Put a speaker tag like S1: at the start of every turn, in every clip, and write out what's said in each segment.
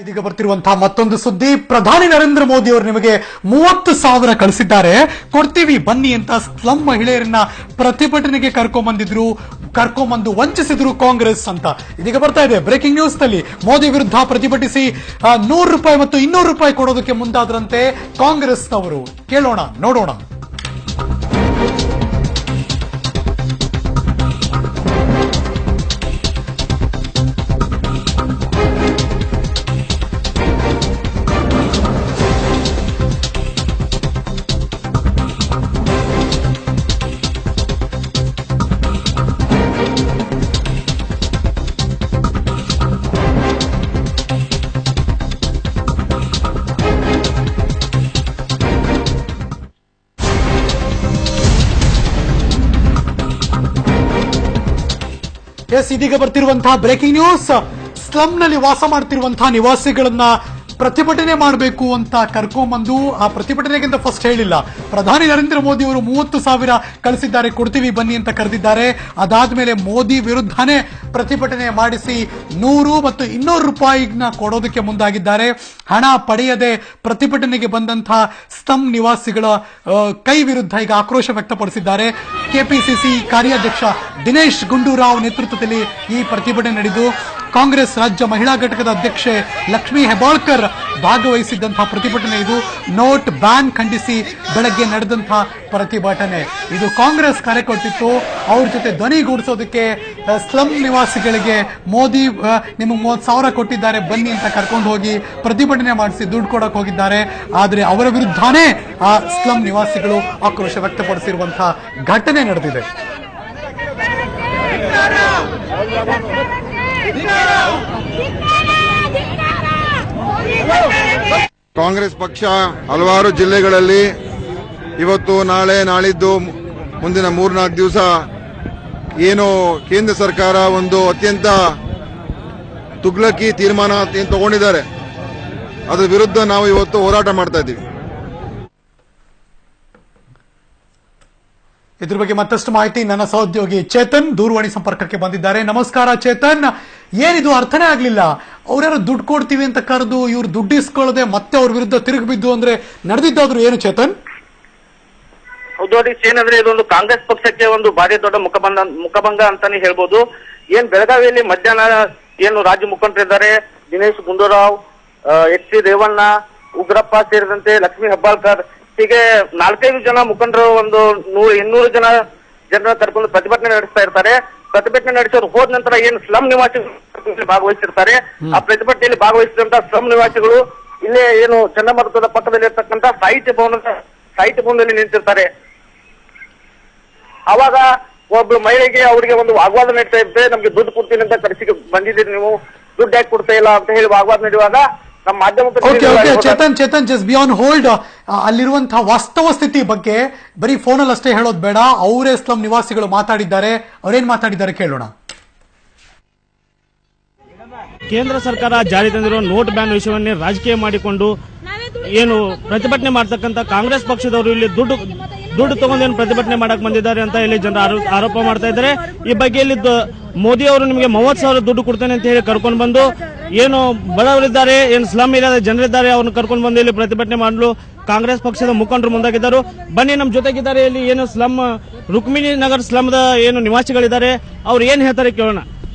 S1: ಇದೀಗ ಬರ್ತಿರುವಂತಹ ಮತ್ತೊಂದು ಸುದ್ದಿ. ಪ್ರಧಾನಿ ನರೇಂದ್ರ ಮೋದಿ ಅವರು ನಿಮಗೆ 30,000 ಕಳಿಸಿದ್ದಾರೆ, ಕೊಡ್ತೀವಿ ಬನ್ನಿ ಅಂತ ಸ್ಲಂ ಮಹಿಳೆಯರನ್ನ ಪ್ರತಿಭಟನೆಗೆ ಕರ್ಕೊಂಡ್ಬಂದು ವಂಚಿಸಿದ್ರು ಕಾಂಗ್ರೆಸ್ ಅಂತ ಇದೀಗ ಬರ್ತಾ ಇದೆ ಬ್ರೇಕಿಂಗ್ ನ್ಯೂಸ್ ನಲ್ಲಿ. ಮೋದಿ ವಿರುದ್ಧ ಪ್ರತಿಭಟಿಸಿ ₹100 ಮತ್ತು ₹200 ಕೊಡೋದಕ್ಕೆ ಮುಂದಾದ್ರಂತೆ ಕಾಂಗ್ರೆಸ್ನವರು. ಕೇಳೋಣ, ನೋಡೋಣ. ಇದೀಗ ಬರ್ತಿರುವಂತಹ ಬ್ರೇಕಿಂಗ್ ನ್ಯೂಸ್. ಸ್ಲಂನಲ್ಲಿ ವಾಸ ಮಾಡ್ತಿರುವಂತಹ ನಿವಾಸಿಗಳನ್ನ ಪ್ರತಿಭಟನೆ ಮಾಡಬೇಕು ಅಂತ ಕರ್ಕೊಂಡ್ಬಂದು, ಆ ಪ್ರತಿಭಟನೆಗಿಂತ ಫಸ್ಟ್ ಹೇಳಿಲ್ಲ, ಪ್ರಧಾನಿ ನರೇಂದ್ರ ಮೋದಿ ಅವರು 30,000 ಕಳಿಸಿದ್ದಾರೆ, ಕೊಡ್ತೀವಿ ಬನ್ನಿ ಅಂತ ಕರೆದಿದ್ದಾರೆ. ಅದಾದ್ಮೇಲೆ ಮೋದಿ ವಿರುದ್ಧನೇ ಪ್ರತಿಭಟನೆ ಮಾಡಿಸಿ ₹100 ಮತ್ತು ₹200 ಕೊಡೋದಕ್ಕೆ ಮುಂದಾಗಿದ್ದಾರೆ. ಹಣ ಪಡೆಯದೆ ಪ್ರತಿಭಟನೆಗೆ ಬಂದಂತಹ ಸ್ಲಂ ನಿವಾಸಿಗಳ ಕೈ ವಿರುದ್ಧ ಈಗ ಆಕ್ರೋಶ ವ್ಯಕ್ತಪಡಿಸಿದ್ದಾರೆ. ಕೆಪಿಸಿಸಿ ಕಾರ್ಯಾಧ್ಯಕ್ಷ ದಿನೇಶ್ ಗುಂಡೂರಾವ್ ನೇತೃತ್ವದಲ್ಲಿ ಈ ಪ್ರತಿಭಟನೆ ನಡೆದು ಕಾಂಗ್ರೆಸ್ ರಾಜ್ಯ ಮಹಿಳಾ ಘಟಕದ ಅಧ್ಯಕ್ಷೆ ಲಕ್ಷ್ಮೀ ಹೆಬ್ಬಾಳ್ಕರ್ ಭಾಗವಹಿಸಿದ್ದಂತಹ ಪ್ರತಿಭಟನೆ ಇದು. ನೋಟ್ ಬ್ಯಾನ್ ಖಂಡಿಸಿ ಬೆಳಗ್ಗೆ ನಡೆದಂತಹ ಪ್ರತಿಭಟನೆ ಇದು. ಕಾಂಗ್ರೆಸ್ ಕರೆ ಕೊಟ್ಟಿತ್ತು, ಅವ್ರ ಜೊತೆ ಧ್ವನಿಗೂಡಿಸೋದಕ್ಕೆ ಸ್ಲಂ ನಿವಾಸಿಗಳಿಗೆ ಮೋದಿ ನಿಮಗೆ 30,000 ಕೊಟ್ಟಿದ್ದಾರೆ ಬನ್ನಿ ಅಂತ ಕರ್ಕೊಂಡು ಹೋಗಿ ಪ್ರತಿಭಟನೆ ಮಾಡಿಸಿ ದುಡ್ಡು ಕೊಡಕ್ಕೆ ಹೋಗಿದ್ದಾರೆ. ಆದರೆ ಅವರ ವಿರುದ್ಧನೇ ಆ ಸ್ಲಂ ನಿವಾಸಿಗಳು ಆಕ್ರೋಶ ವ್ಯಕ್ತಪಡಿಸಿರುವಂತಹ ಘಟನೆ ನಡೆದಿದೆ.
S2: ಕಾಂಗ್ರೆಸ್ ಪಕ್ಷ ಹಲವಾರು ಜಿಲ್ಲೆಗಳಲ್ಲಿ ಇವತ್ತು, ನಾಳೆ, ನಾಳಿದ್ದು, ಮುಂದಿನ 3-4 ದಿವಸ ಏನು ಕೇಂದ್ರ ಸರ್ಕಾರ ಒಂದು ಅತ್ಯಂತ ತುಗ್ಲಕಿ ತೀರ್ಮಾನ ಏನು ತಗೊಂಡಿದ್ದಾರೆ, ಅದರ ವಿರುದ್ಧ ನಾವು ಇವತ್ತು ಹೋರಾಟ ಮಾಡ್ತಾ ಇದ್ದೀವಿ.
S1: ಇದ್ರ ಬಗ್ಗೆ ಮತ್ತಷ್ಟು ಮಾಹಿತಿ ನನ್ನ ಸಹೋದ್ಯೋಗಿ ಚೇತನ್ ದೂರವಾಣಿ ಸಂಪರ್ಕಕ್ಕೆ ಬಂದಿದ್ದಾರೆ. ನಮಸ್ಕಾರ ಚೇತನ್, ಏನಿದು ಅರ್ಥನೇ ಆಗ್ಲಿಲ್ಲ. ಅವ್ರ್ಯಾರು ದುಡ್ಡು ಕೊಡ್ತೀವಿ ಅಂತ ಕರೆದು ಇವ್ರು ದುಡ್ಡು ಇಸ್ಕೊಳ್ಳದೆ ಮತ್ತೆ ಅವ್ರ ವಿರುದ್ಧ ತಿರುಗಿ ಬಿದ್ದು ಅಂದ್ರೆ ನಡೆದಿದ್ದಾದ್ರು ಏನು ಚೇತನ್?
S3: ಹೌದು ಹರೀಶ್, ಏನಂದ್ರೆ ಇದೊಂದು ಕಾಂಗ್ರೆಸ್ ಪಕ್ಷಕ್ಕೆ ಒಂದು ಭಾರಿ ದೊಡ್ಡ ಮುಖಭಂಗ ಅಂತಾನೆ ಹೇಳ್ಬೋದು. ಏನ್ ಬೆಳಗಾವಿಯಲ್ಲಿ ಮಧ್ಯಾಹ್ನ ಏನು ರಾಜ್ಯ ಮುಖಂಡರಿದ್ದಾರೆ, ದಿನೇಶ್ ಗುಂಡೂರಾವ್, ಎಚ್.ಸಿ. ರೇವಣ್ಣ, ಉಗ್ರಪ್ಪ ಸೇರಿದಂತೆ ಲಕ್ಷ್ಮೀ ಹೆಬ್ಬಾಳ್ಕರ್, ಹೀಗೆ 4-5 ಜನ ಮುಖಂಡರು ಒಂದು 100-200 ಜನರ ಕರ್ಕೊಂಡು ಪ್ರತಿಭಟನೆ ನಡೆಸ್ತಾ ಇರ್ತಾರೆ. ಪ್ರತಿಭಟನೆ ನಡೆಸೋರು ಹೋದ ನಂತರ ಏನು ಸ್ಲಂ ನಿವಾಸಿಗಳು ಭಾಗವಹಿಸಿರ್ತಾರೆ, ಆ ಪ್ರತಿಭಟನೆಯಲ್ಲಿ ಭಾಗವಹಿಸಿದಂತ ಸ್ಲಂ ನಿವಾಸಿಗಳು ಇಲ್ಲೇ ಏನು ಚಂಡಮಾರುತದ ಪಕ್ಕದಲ್ಲಿ ಇರ್ತಕ್ಕಂಥ ಸಾಹಿತ್ಯ ಭವನದಲ್ಲಿ ನಿಂತಿರ್ತಾರೆ. ಅವಾಗ ಒಬ್ರು ಮಹಿಳೆಗೆ ಅವರಿಗೆ ಒಂದು ವಾಗ್ವಾದ ನಡೀತಾ ಇರುತ್ತೆ. ನಮ್ಗೆ ದುಡ್ಡು ಕೊಡ್ತೀನಿ ಅಂತ ಕರೆಸಿ ಬಂದಿದ್ದೀರಿ, ನೀವು ದುಡ್ಡು ಯಾಕೆ ಕೊಡ್ತಾ ಇಲ್ಲ ಅಂತ ಹೇಳಿ ವಾಗ್ವಾದ ನಡೆಯುವಾಗ ನಮ್ಮ ಮಾಧ್ಯಮ
S1: Chetan just B on hold. ಅಲ್ಲಿರುವಂತಹ ವಾಸ್ತವ ಸ್ಥಿತಿ ಬಗ್ಗೆ ಬರೀ ಫೋನಲ್ಲಿ ಅಷ್ಟೇ ಹೇಳೋದು ಬೇಡ, ಅವರೇ ಸ್ಲಂ ನಿವಾಸಿಗಳು ಮಾತಾಡಿದ್ದಾರೆ. ಅವ್ರೇನ್ ಮಾತಾಡಿದ್ದಾರೆ ಕೇಳೋಣ.
S4: ಕೇಂದ್ರ ಸರ್ಕಾರ ಜಾರಿ ತಂದಿರುವ ನೋಟ್ ಬ್ಯಾನ್ ವಿಷಯವನ್ನೇ ರಾಜಕೀಯ ಮಾಡಿಕೊಂಡು ಏನು ಪ್ರತಿಭಟನೆ ಮಾಡತಕ್ಕಂತ ಕಾಂಗ್ರೆಸ್ ಪಕ್ಷದವರು ಇಲ್ಲಿ ದುಡ್ಡು ತಗೊಂಡೇನು ಪ್ರತಿಭಟನೆ ಮಾಡಕ್ ಬಂದಿದ್ದಾರೆ ಅಂತ ಇಲ್ಲಿ ಜನರು ಆರೋಪ ಮಾಡ್ತಾ ಇದ್ದಾರೆ. ಈ ಬಗ್ಗೆ ಇಲ್ಲಿ ಮೋದಿ ಅವರು ನಿಮಗೆ 30,000 ದುಡ್ಡು ಕೊಡ್ತೇನೆ ಅಂತ ಹೇಳಿ ಕರ್ಕೊಂಡು ಬಂದು ಏನು ಬಡವರಿದ್ದಾರೆ, ಏನು ಸ್ಲಂ ಇಲ್ಲದ ಜನರಿದ್ದಾರೆ, ಅವ್ರನ್ನ ಕರ್ಕೊಂಡು ಬಂದು ಇಲ್ಲಿ ಪ್ರತಿಭಟನೆ ಮಾಡಲು ಕಾಂಗ್ರೆಸ್ ಪಕ್ಷದ ಮುಖಂಡರು ಮುಂದಾಗಿದ್ದರು. ಬನ್ನಿ, ನಮ್ಮ ಜೊತೆಗಿದ್ದಾರೆ ಇಲ್ಲಿ ಏನು ಸ್ಲಂ ರುಕ್ಮಿಣಿ ನಗರ್ ಸ್ಲಂದ ಏನು ನಿವಾಸಿಗಳಿದ್ದಾರೆ, ಅವ್ರು ಏನ್ ಹೇಳ್ತಾರೆ ಕೇಳೋಣ.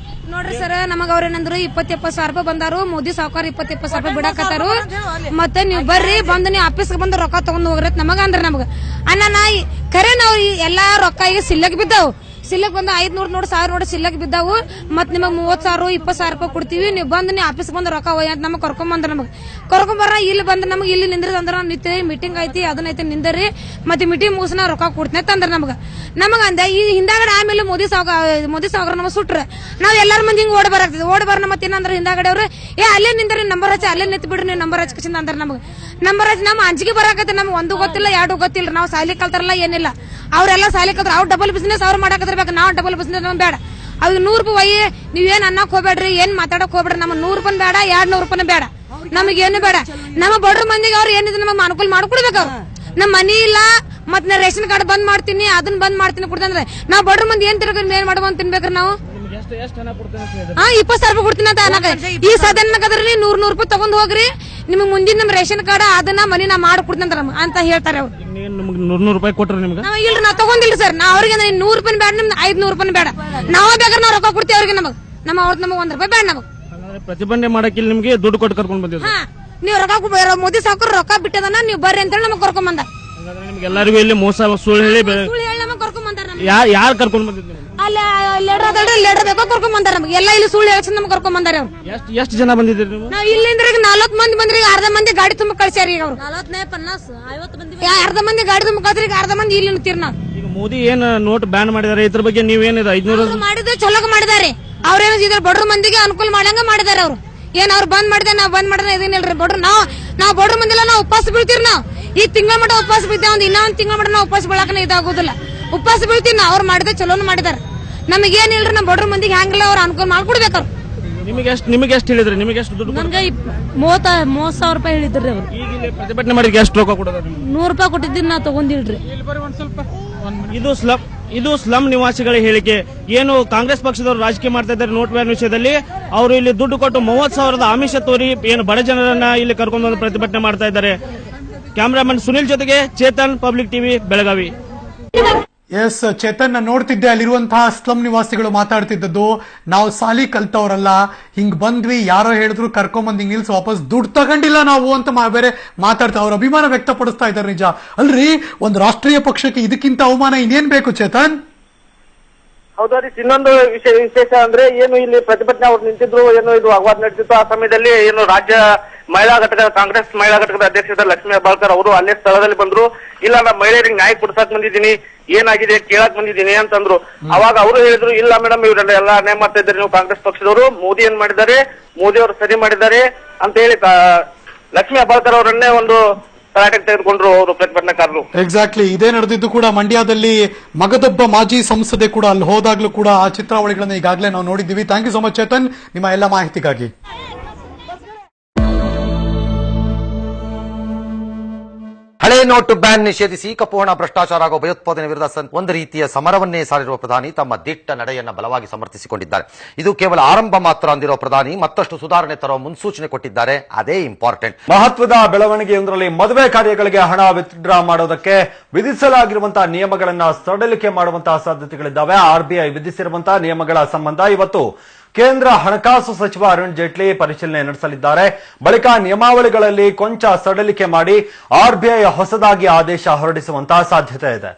S5: ನೋಡ್ರಿ ಸರ್, ನಮಗ ಅವ್ರೇನಂದ್ರು 20,000 ಬಂದಾರು, ಮೋದಿ ಸಾವುಕಾರ 20,000 ಬಿಡಾಕತ್ತಾರು. ಮತ್ತೆ ನೀವು ಬರ್ರಿ, ಬಂದು ನೀವು ಆಫೀಸ್ಗೆ ಬಂದು ರೊಕ್ಕ ತಗೊಂಡ್ ಹೋಗ್ರಿ ನಮಗ ಅಂದ್ರ ನಮಗ ಅನ್ನ ನಾಯಿ ಖರೆ ನಾವು ಎಲ್ಲಾ ರೊಕ್ಕ ಈಗ ಸಿಲ್ಲಕ್ ಬಿದ್ದಾವು. ಸಿಲ್ಲಕ್ ಬಂದು 500 ನೋಡ್ 1000 ನೋಡ್ ಸಿಲ್ಲಕ್ ಬಿದ್ದಾವು. ಮತ್ ನಿಮಗ್ 30,000 20,000 ಕೊಡ್ತೀವಿ, ನೀವು ಬಂದು ನೀವು ಆಫೀಸ್ ಬಂದು ರೊಕ್ಕ ಅಂತ ನಮಗ್ ಕರ್ಕೊಂಡ್ ಬರ್ರ. ಇಲ್ಲಿ ಬಂದ್ರೆ ನಮಗೆ ಇಲ್ಲಿ ನಿಂದ್ರಿ ಅಂದ್ರ ನಿಂತ ಮೀಟಿಂಗ್ ಐತಿ ಅದನ್ನೈತಿ ನಿಂದರಿ, ಮತ್ತೆ ಮೀಟಿಂಗ್ ಮುಗಿಸ್ ರೊಕ್ಕ ಕೊಡ್ತೀನಿ ಅಂದ್ರ ನಮಗ ಅಂದ. ಈ ಹಿಂದಾಗಡೆ ಆಮೇಲೆ ಮೋದಿ ಸಾವುಕಾರ ನಮಗ್ ಸುಟ್ರ ನಾವ್ ಎಲ್ಲಾರ ಮಂದಿ ಹಿಂಗ್ ಓಡಿ ಬರ ಮತ್ತೆ ಏನಂದ್ರ ಹಿಂದಾಗಡೆ ಅವ್ರು ಅಲ್ಲೇ ನಿಂದ್ರಿ ನಂಬರ್ ಹಚ್ಚಿ ಅಲ್ಲೇ ನಿಂತ್ ಬಿಡ್ರಿ, ನೀವು ನಂಬರ್ ಹಚ್ಚಿಂದ ಅಂದ್ರ ನಂಬರ್ ಹಚ್ಚಿ ನಮ್ ಅಂಜಿಗೆ ಬರಾಕತ್ತೆ. ನಮ್ಗೆ ಒಂದು ಗೊತ್ತಿಲ್ಲ, 2 ಗೊತ್ತಿಲ್ಲ. ನಾವು ಸಾಲಿ ಕಲ್ತಾರಲ್ಲ ಏನಿಲ್ಲ, ಅವ್ರೆಲ್ಲ ಸಾಲಿ ಕಲ್ತಾರ. ಅವ್ರು ಡಬಲ್ ಬಿಸ್ನೆಸ್ ಅವ್ರು ಮಾಡಕತ್ತಿರ್ಬೇಕು, ನಾವು ಡಬಲ್ ಬಿಸ್ನೆಸ್ ಬೇಡ. ಅವ್ರಿಗೆ ₹100 ನೀವೇನ್ ಅನ್ನಕ್ ಹೋಗ್ಬೇಡ್ರಿ, ಏನ್ ಮಾತಾಡಕ್ ಹೋಗ್ಬೇಡ್ರಿ. ನಮ್ಗೆ ₹100 ಬೇಡ, ₹200 ಬೇಡ, ನಮಗೇನು ಬೇಡ. ನಮ್ಮ ಬಡ್ರ ಮಂದಿಗೆ ಅವ್ರು ಏನಿದೆ ನಮಗ್ ಅನುಕೂಲ ಮಾಡ್ಕೊಡ್ಬೇಕು. ಅವ್ರು ನಮ್ಮ ಮನಿ ಇಲ್ಲ, ಮತ್ ನಾ ರೇಷನ್ ಕಾರ್ಡ್ ಬಂದ್ ಮಾಡ್ತೀನಿ, ಅದನ್ನ ಬಂದ್ ಮಾಡ್ತೀನಿ ಕುಡ್ದಂದ್ರೆ ನಾವ್ ಬಡ್ರ ಮಂದಿ ಏನ್ ತಿರ್ಗ ಏನ್ ಮಾಡ್ಬಂದ್ ತಿನ್ಬೇಕ್ರಿ ನಾವು.
S4: ಎಷ್ಟು ಹಣ ಕೊಡ್ತೇನೆ ಅಂತ ಹೇಳಿದ್ರು.
S5: 20,000 ರೂಪಾಯಿ ಕೊಡ್ತೀನಿ ಅಂತ ಅನ್ನಕ ಈ ಸದನಗದ್ರಿ 100 ರೂಪಾಯಿ ತಗೊಂಡ್ ಹೋಗ್ರಿ ನಿಮ್ಗೆ ಮುಂದಿನ ನಮ್ ರೇಷನ್ ಕಾರ್ಡ್ ಅದನ್ನ ಮನಿ ನಾ ಮಾಡ್ಕೊಡ್ತೀನಿ ಅಂತ ಹೇಳ್ತಾರೆ ಅವ್ರು.
S4: ನಿಮ್ಗೆ 100 ರೂಪಾಯಿ ಕೊಟ್ರು ನಿಮ್ಗೆ?
S5: ನಾವ್ ಇಲ್ರಿ ನಾವ್ ತಗೊಂಡಿಲ್ರಿ ಸರ್. ನಾ ಅವ್ರಿಗೆ 100 ರೂಪಾಯಿ ಬೇಡ, ನಿಮ್ಗೆ 500 ರೂಪಾಯಿ ಬೇಡ. ನಾವ್ ಬೇಕಾದ್ರೆ ನಾವ್ ರೊಕ್ಕ ಕೊಡ್ತೀವಿ ಅವ್ರಿಗೆ. ನಮಗ್ ನಮಗ್ 1 ರೂಪಾಯಿ ಬೇಡ ನಮಗ್.
S4: ಪ್ರತಿಭಟನೆ ಮಾಡಕ್ಕೆ ನಿಮ್ಗೆ ದುಡ್ಡು ಕೊಟ್ಟು ಕರ್ಕೊಂಡ್ ಬಂದಿದ್ರು.
S5: ನೀವು ರೊಕ್ಕ ಮೋದಿ ಸಾವ್ಕಾರ ರೊಕ್ಕ ಬಿಟ್ಟದನ್ನ ನೀವು ಬರ್ರಿ ಅಂತ ನಮಗ್ ಕರ್ಕೊಂಡ್ ಬಂದ.
S4: ನಿಮ್ಗೆ ಎಲ್ಲರಿಗೂ ಇಲ್ಲಿ ಮೋಸ ಸುಳ್ಳು ಹೇಳಿ
S5: ನಮಗ್ ಕರ್ಕೊಂಡ್ ಬಂದಾರ.
S4: ಯಾರು ಕರ್ಕೊಂಡ್ ಬಂದಿದ್ರು?
S5: ಅಲ್ಲಿ ಲೇಡರ್ ಬೇಕೋ ಕರ್ಕೊಂಡ್ ಬಂದಾರ. ನಮ್ಗೆ ಎಲ್ಲ ಇಲ್ಲಿ ಸುಳ್ಳು ಹೇಳಿ ನಮಗ್ ಕರ್ಕೊಂಡ್ ಬಂದಾರ ಅವ್ರು.
S4: ಎಷ್ಟು ಜನ ಬಂದಿದ್ರಿ ನೀವು?
S5: ನಾವ್ ಇಲ್ಲಿಂದ 40 ಮಂದಿ ಬಂದ್ರಿ. ಅರ್ಧ ಮಂದಿ ಗಾಡಿ ತುಂಬ ಕಳ್ಸ್ಯಾರ ಈಗ ಅವ್ರು. 50 ಮಂದಿ ಗಾಡಿ ತುಂಬ ಕಳ್ಸ್ರಿ. ಈಗ ಅರ್ಧ ಮಂದಿ ಇಲ್ಲಿ ನಿಂತೀರಿ ನಾವು.
S4: ಈಗ ಮೋದಿ ಏನ್ ನೋಟ್ ಬ್ಯಾನ್ ಮಾಡಿದಾರೆ, ಇದ್ರ ಬಗ್ಗೆ ನೀವೇನಿದೆ 500
S5: ಮಾಡಿದ್ರೆ ಚಲೋ ಮಾಡಿದಾರೆ. ಅವ್ರೇನ ಇದ್ರ ಬಡ್ರ ಮಂದಿಗೆ ಅನುಕೂಲ ಮಾಡಂಗ ಮಾಡಿದಾರೆ ಅವ್ರು. ಏನ್ ಅವ್ರು ಬಂದ್ ಮಾಡಿದೆ ನಾವ್ ಬಂದ್ ಮಾಡಿದ್ರೆ ಇದೇನಿಲ್ರಿ ಬಡ್ರ. ನಾವ್ ಬಡ್ರ ಮಂದಿಲ್ಲ ನಾವು ಉಪವಾಸ ಬೀಳ್ತೀರಿ. ನಾವು ಈ ತಿಂಗಳ ಮಟ್ಟ ಉಪವಾಸ ಬೀಳ್ತೇವೆ. ಇನ್ನೊಂದ್ ತಿಂಗಳ ಮಟ್ಟ ನಾವು ಉಪವಾಸ ಬೀಳಾಕನ ಇದಾಗೋದಿಲ್ಲ. ಉಪವಾಸ ಬೀಳ್ತೀವಿ ನಾವು. ಅವ್ರು ಮಾಡಿದ್ರೆ ಚಲೋನು ಮಾಡಿದಾರೆ. ನಮಗೇನಿಲ್ರಿ ನಮ್ಮ ಬಡ್ರ ಮಂದಿಗೆ ಹ್ಯಾಂಗಿಲ್ಲ ಅವ್ರು ಅನುಕೂಲ ಮಾಡ್ಕೊಡ್ಬೇಕವ್ರು.
S4: ನಿಮಗೆ ಎಷ್ಟು ಹೇಳಿದ್ರಿ? ನಿಮಗೆ ಎಷ್ಟು ದುಡ್ಡು?
S5: ನನ್ಗೆ 30,000 ರೂಪಾಯಿ ಹೇಳಿದ್ರಿ ಅವ್ರು.
S4: ಈಗ ಇಲ್ಲಿ ಪ್ರತಿಭಟನೆ ಮಾಡಿ ಎಷ್ಟು ರೊಕ್ಕ ಕೊಡೋದು?
S5: 100 ರೂಪಾಯಿ ಕೊಟ್ಟಿದ್ದೀನಿ ನಾ ತಗೊಂಡಿಲ್ರಿ.
S4: ಇದು ಸ್ಲಂ ನಿವಾಸಿಗಳ ಹೇಳಿಕೆ. ಏನು ಕಾಂಗ್ರೆಸ್ ಪಕ್ಷದವರು ರಾಜಕೀಯ ಮಾಡ್ತಾ ಇದ್ದಾರೆ ನೋಟ್ ಬ್ಯಾನ್ ವಿಷಯದಲ್ಲಿ. ಅವರು ಇಲ್ಲಿ ದುಡ್ಡು ಕೊಟ್ಟು 30,000ದ ಆಮಿಷ ತೋರಿ ಏನು ಬಡ ಜನರನ್ನ ಇಲ್ಲಿ ಕರ್ಕೊಂಡು ಬಂದು ಪ್ರತಿಭಟನೆ ಮಾಡ್ತಾ ಇದ್ದಾರೆ. ಕ್ಯಾಮರಾಮನ್ ಸುನಿಲ್ ಜೊತೆಗೆ Chetan, public TV, Belagavi.
S1: Yes Chetan, ನೋಡ್ತಿದ್ದೆ ಅಲ್ಲಿರುವಂತಹ ಸ್ಲಂ ನಿವಾಸಿಗಳು ಮಾತಾಡ್ತಿದ್ದದ್ದು. ನಾವು ಸಾಲಿ ಕಲ್ತವ್ರಲ್ಲ, ಹಿಂಗ್ ಬಂದ್ವಿ, ಯಾರೋ ಹೇಳಿದ್ರು ಕರ್ಕೊಂಬಂದ್ ಹಿಂಗ್ ನಿಲ್ಸಿ ವಾಪಸ್ ದುಡ್ಡು ತಗೊಂಡಿಲ್ಲ ನಾವು ಅಂತ ಬೇರೆ ಮಾತಾಡ್ತಾ ಅವ್ರ ಅಭಿಮಾನ ವ್ಯಕ್ತಪಡಿಸ್ತಾ ಇದ್ದಾರೆ. ನಿಜ ಅಲ್ರಿ, ಒಂದು ರಾಷ್ಟ್ರೀಯ ಪಕ್ಷಕ್ಕೆ ಇದಕ್ಕಿಂತ ಅವಮಾನ ಇನ್ನೇನ್ ಬೇಕು ಚೇತನ್?
S3: ಹೌದು ಹರೀಶ್, ಇನ್ನೊಂದು ವಿಶೇಷ ಅಂದ್ರೆ ಏನು ಇಲ್ಲಿ ಪ್ರತಿಭಟನೆ ಅವ್ರು ನಿಂತಿದ್ರು, ಏನು ಇದು ವಾಗ್ವಾದ ನಡೆದಿತ್ತು. ಆ ಸಮಯದಲ್ಲಿ ಏನು ರಾಜ್ಯ ಮಹಿಳಾ ಘಟಕ ಕಾಂಗ್ರೆಸ್ ಮಹಿಳಾ ಘಟಕದ ಅಧ್ಯಕ್ಷರಾದ ಲಕ್ಷ್ಮೀ ಹೆಬ್ಬಾಳ್ಕರ್ ಅವರು ಅಲ್ಲೇ ಸ್ಥಳದಲ್ಲಿ ಬಂದ್ರು. ಇಲ್ಲ ನಾ ಮಹಿಳೆಯರಿಗೆ ನ್ಯಾಯ ಕೊಡ್ಸಕ್ ಬಂದಿದ್ದೀನಿ, ಏನಾಗಿದೆ ಕೇಳಕ್ ಬಂದಿದ್ದೀನಿ ಅಂತಂದ್ರು. ಅವಾಗ ಅವರು ಹೇಳಿದ್ರು, ಇಲ್ಲ ಮೇಡಮ್ ಇವರೆಲ್ಲ ಎಲ್ಲ ಅನ್ಯಾಯ ಮಾಡ್ತಾ ಇದ್ದಾರೆ ನೀವು ಕಾಂಗ್ರೆಸ್ ಪಕ್ಷದವರು. ಮೋದಿ ಏನ್ ಮಾಡಿದ್ದಾರೆ, ಮೋದಿ ಅವರು ಸರಿ ಮಾಡಿದ್ದಾರೆ ಅಂತ ಹೇಳಿ ಲಕ್ಷ್ಮೀ ಹೆಬ್ಬಾಳ್ಕರ್ ಅವರನ್ನೇ ಒಂದು ತರಾಟೆಗೆ ತೆಗೆದುಕೊಂಡ್ರು ಅವರು ಪ್ರತಿಭಟನಾಕಾರರು.
S1: ಎಕ್ಸಾಕ್ಟ್ಲಿ ಇದೇ ನಡೆದಿದ್ದು ಕೂಡ ಮಂಡ್ಯದಲ್ಲಿ. ಮಗದೊಬ್ಬ ಮಾಜಿ ಸಂಸದೆ ಕೂಡ ಅಲ್ಲಿ ಹೋದಾಗ್ಲೂ ಕೂಡ ಆ ಚಿತ್ರಾವಳಿಗಳನ್ನ ಈಗಾಗಲೇ ನಾವು ನೋಡಿದ್ದೀವಿ. Thank you so much Chetan, ನಿಮ್ಮ ಎಲ್ಲ ಮಾಹಿತಿಗಾಗಿ.
S6: ಹಳೆ ನೋಟು ಬ್ಯಾನ್ ನಿಷೇಧಿಸಿ ಕಪ್ಪು ಹಣ ಭ್ರಷ್ಟಾಚಾರ ಹಾಗೂ ಭಯೋತ್ಪಾದನೆ ವಿರುದ್ಧ ಒಂದು ರೀತಿಯ ಸಮರವನ್ನೇ ಸಾರಿರುವ ಪ್ರಧಾನಿ ತಮ್ಮ ದಿಟ್ಟ ನಡೆಯನ್ನು ಬಲವಾಗಿ ಸಮರ್ಥಿಸಿಕೊಂಡಿದ್ದಾರೆ. ಇದು ಕೇವಲ ಆರಂಭ ಮಾತ್ರ ಅಂದಿರೋ ಪ್ರಧಾನಿ ಮತ್ತಷ್ಟು ಸುಧಾರಣೆ ತರುವ ಮುನ್ಸೂಚನೆ ಕೊಟ್ಟಿದ್ದಾರೆ. ಅದೇ ಇಂಪಾರ್ಟೆಂಟ್.
S7: ಮಹತ್ವದ ಬೆಳವಣಿಗೆಯೊಂದರಲ್ಲಿ ಮದುವೆ ಕಾರ್ಯಗಳಿಗೆ ಹಣ ವಿತ್ಡ್ರಾ ಮಾಡೋದಕ್ಕೆ ವಿಧಿಸಲಾಗಿರುವಂತಹ ನಿಯಮಗಳನ್ನು ಸಡಿಲಿಕೆ ಮಾಡುವಂತಹ ಸಾಧ್ಯತೆಗಳಿದ್ದಾವೆ. ಆರ್ಬಿಐ ವಿಧಿಸಿರುವಂತಹ ನಿಯಮಗಳ ಸಂಬಂಧ ಇವತ್ತು ಕೇಂದ್ರ ಹಣಕಾಸು ಸಚಿವ ಅರುಣ್ ಜೇಟ್ಲಿ ಪರಿಶೀಲನೆ ನಡೆಸಲಿದ್ದಾರೆ. ಬಳಿಕ ನಿಯಮಾವಳಿಗಳಲ್ಲಿ ಕೊಂಚ ಸಡಿಲಿಕೆ ಮಾಡಿ ಆರ್ಬಿಐ ಹೊಸದಾಗಿ ಆದೇಶ ಹೊರಡಿಸುವಂತಹ ಸಾಧ್ಯತೆ ಇದೆ.